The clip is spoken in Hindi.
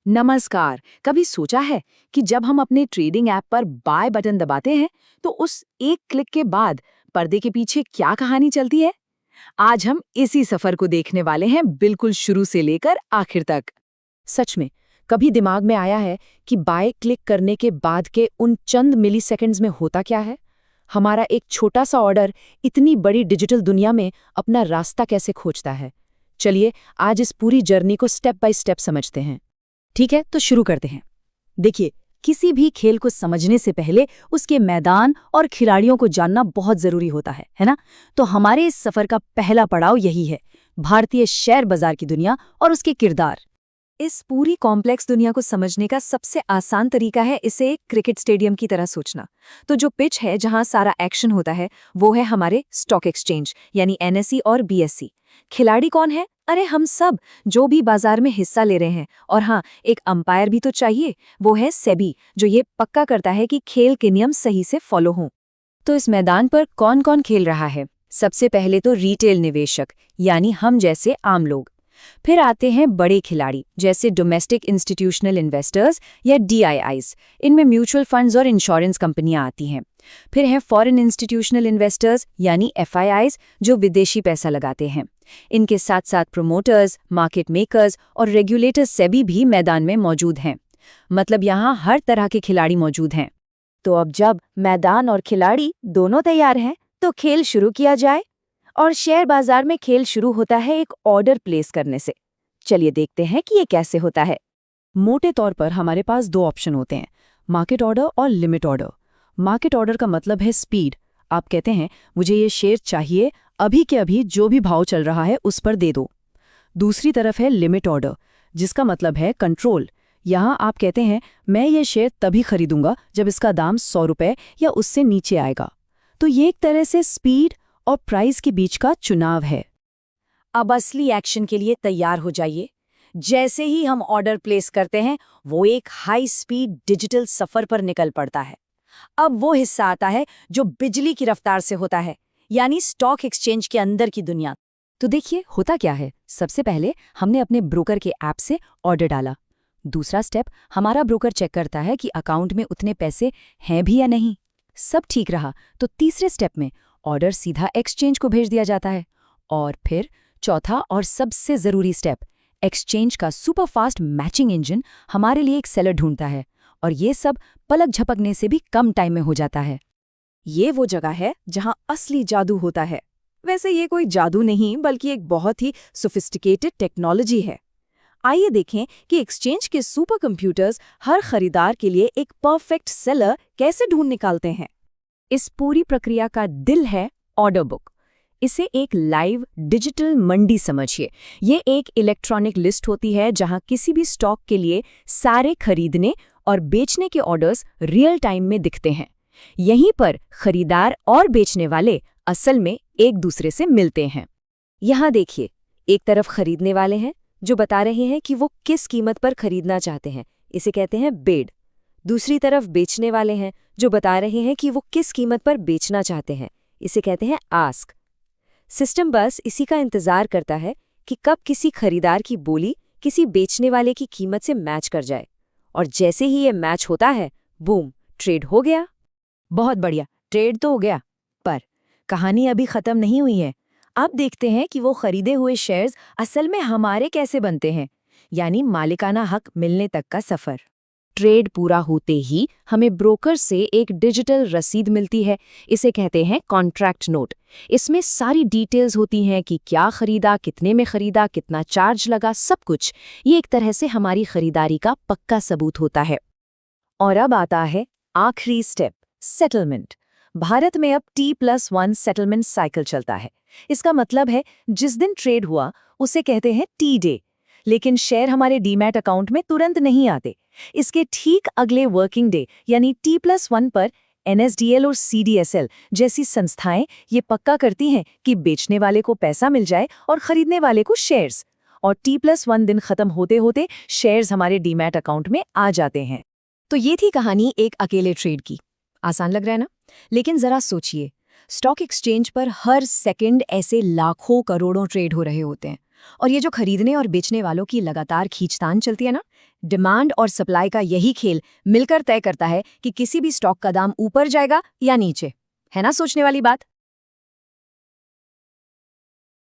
नमस्कार। कभी सोचा है कि जब हम अपने ट्रेडिंग ऐप पर बाय बटन दबाते हैं तो उस एक क्लिक के बाद पर्दे के पीछे क्या कहानी चलती है? आज हम इसी सफर को देखने वाले हैं, बिल्कुल शुरू से लेकर आखिर तक। सच में कभी दिमाग में आया है कि बाय क्लिक करने के बाद के उन चंद मिलीसेकंड्स में होता क्या है? हमारा एक छोटा सा ऑर्डर इतनी बड़ी डिजिटल दुनिया में अपना रास्ता कैसे खोजता है? चलिए आज इस पूरी जर्नी को स्टेप बाय स्टेप समझते हैं। ठीक है, तो शुरू करते हैं। देखिए, किसी भी खेल को समझने से पहले उसके मैदान और खिलाड़ियों को जानना बहुत जरूरी होता है ना? तो हमारे इस सफर का पहला पड़ाव यही है, भारतीय शेयर बाजार की दुनिया और उसके किरदार। इस पूरी कॉम्प्लेक्स दुनिया को समझने का सबसे आसान तरीका है इसे एक क्रिकेट स्टेडियम की तरह सोचना। तो जो पिच है जहां सारा एक्शन होता है वो है हमारे स्टॉक एक्सचेंज यानी एनएसई और बीएसई। खिलाड़ी कौन है? अरे हम सब जो भी बाजार में हिस्सा ले रहे हैं। और हाँ, एक अंपायर भी तो चाहिए, वो है सेबी, जो ये पक्का करता है कि खेल के नियम सही से फॉलो हों। तो इस मैदान पर कौन कौन खेल रहा है? सबसे पहले तो रिटेल निवेशक यानी हम जैसे आम लोग। फिर आते हैं बड़े खिलाड़ी जैसे डोमेस्टिक इंस्टीट्यूशनल इन्वेस्टर्स या डीआईआईज। इनमें म्यूचुअल फंड्स और इंश्योरेंस कंपनियां आती हैं। फिर हैं फॉरेन इंस्टीट्यूशनल इन्वेस्टर्स यानी एफआईआईज, जो विदेशी पैसा लगाते हैं। इनके साथ साथ प्रोमोटर्स, मार्केट मेकर्स और रेगुलेटर्स सेबी भी मैदान में मौजूद हैं। मतलब यहाँ हर तरह के खिलाड़ी मौजूद हैं। तो अब जब मैदान और खिलाड़ी दोनों तैयार हैं तो खेल शुरू किया जाए। और शेयर बाजार में खेल शुरू होता है एक ऑर्डर प्लेस करने से। चलिए देखते हैं कि ये कैसे होता है। मोटे तौर पर हमारे पास दो ऑप्शन होते हैं, मार्केट ऑर्डर और लिमिट ऑर्डर। मार्केट ऑर्डर का मतलब है स्पीड। आप कहते हैं मुझे ये शेयर चाहिए, अभी के अभी जो भी भाव चल रहा है उस पर दे दो। दूसरी तरफ है लिमिट ऑर्डर, जिसका मतलब है कंट्रोल। यहाँ आप कहते हैं मैं ये शेयर तभी खरीदूंगा जब इसका दाम 100 रुपये या उससे नीचे आएगा। तो ये एक तरह से स्पीड और प्राइस के बीच का चुनाव है। अब असली एक्शन के लिए तैयार हो जाइए। जैसे ही हम ऑर्डर प्लेस करते हैं वो एक हाई स्पीड डिजिटल सफर पर निकल पड़ता है। अब वो हिस्सा आता है जो बिजली की रफ्तार से होता है, यानी स्टॉक एक्सचेंज के अंदर की दुनिया। तो देखिए होता क्या है। सबसे पहले हमने अपने ब्रोकर के ऐप से ऑर्डर डाला। दूसरा स्टेप, हमारा ब्रोकर चेक करता है कि अकाउंट में उतने पैसे हैं भी या नहीं। सब ठीक रहा तो तीसरे स्टेप में ऑर्डर सीधा एक्सचेंज को भेज दिया जाता है। और फिर चौथा और सबसे ज़रूरी स्टेप, एक्सचेंज का सुपरफास्ट मैचिंग इंजन हमारे लिए एक सेलर ढूंढता है। और ये सब पलक झपकने से भी कम टाइम में हो जाता है। ये वो जगह है जहां असली जादू होता है। वैसे ये कोई जादू नहीं बल्कि एक बहुत ही सोफिस्टिकेटेड टेक्नोलॉजी है। आइए देखें कि एक्सचेंज के सुपर कंप्यूटर्स हर खरीदार के लिए एक परफेक्ट सेलर कैसे ढूंढ निकालते हैं। इस पूरी प्रक्रिया का दिल है ऑर्डर बुक। इसे एक लाइव डिजिटल मंडी समझिए। ये एक इलेक्ट्रॉनिक लिस्ट होती है जहां किसी भी स्टॉक के लिए सारे खरीदने और बेचने के ऑर्डर्स रियल टाइम में दिखते हैं। यहीं पर खरीदार और बेचने वाले असल में एक दूसरे से मिलते हैं। यहाँ देखिए, एक तरफ खरीदने वाले हैं जो बता रहे हैं कि वो किस कीमत पर खरीदना चाहते हैं, इसे कहते हैं बिड। दूसरी तरफ बेचने वाले हैं जो बता रहे हैं कि वो किस कीमत पर बेचना चाहते हैं, इसे कहते हैं आस्क। सिस्टम बस इसी का इंतजार करता है कि कब किसी खरीदार की बोली किसी बेचने वाले की कीमत से मैच कर जाए। और जैसे ही ये मैच होता है, बूम, ट्रेड हो गया। बहुत बढ़िया, ट्रेड तो हो गया। पर कहानी अभी खत्म नहीं हुई है। अब देखते हैं कि वो खरीदे हुए शेयर्स असल में हमारे कैसे बनते हैं, यानी मालिकाना हक मिलने तक का सफर। ट्रेड पूरा होते ही हमें ब्रोकर से एक डिजिटल रसीद मिलती है। इसे कहते हैं कॉन्ट्रैक्ट नोट। इसमें सारी डिटेल्स होती हैं कि क्या खरीदा, कितने में खरीदा, कितना चार्ज लगा, सब कुछ। ये एक तरह से हमारी खरीदारी का पक्का सबूत होता है। और अब आता है आखिरी स्टेप, सेटलमेंट। भारत में अब T+1 सेटलमेंट साइकिल चलता है। इसका मतलब है जिस दिन ट्रेड हुआ उसे कहते हैं टी डे। लेकिन शेयर हमारे डीमैट अकाउंट में तुरंत नहीं आते। इसके ठीक अगले वर्किंग डे यानी T+1 पर NSDL और CDSL जैसी संस्थाएं ये पक्का करती हैं कि बेचने वाले को पैसा मिल जाए और खरीदने वाले को शेयर्स। और T+1 दिन खत्म होते होते शेयर्स हमारे डीमैट अकाउंट में आ जाते हैं। तो ये थी कहानी एक अकेले ट्रेड की। आसान लग रहा है ना? लेकिन जरा सोचिए, स्टॉक एक्सचेंज पर हर सेकंड ऐसे लाखों करोड़ों ट्रेड हो रहे होते हैं। और ये जो खरीदने और बेचने वालों की लगातार खींचतान चलती है ना, डिमांड और सप्लाई का यही खेल मिलकर तय करता है कि किसी भी स्टॉक का दाम ऊपर जाएगा या नीचे। है ना सोचने वाली बात?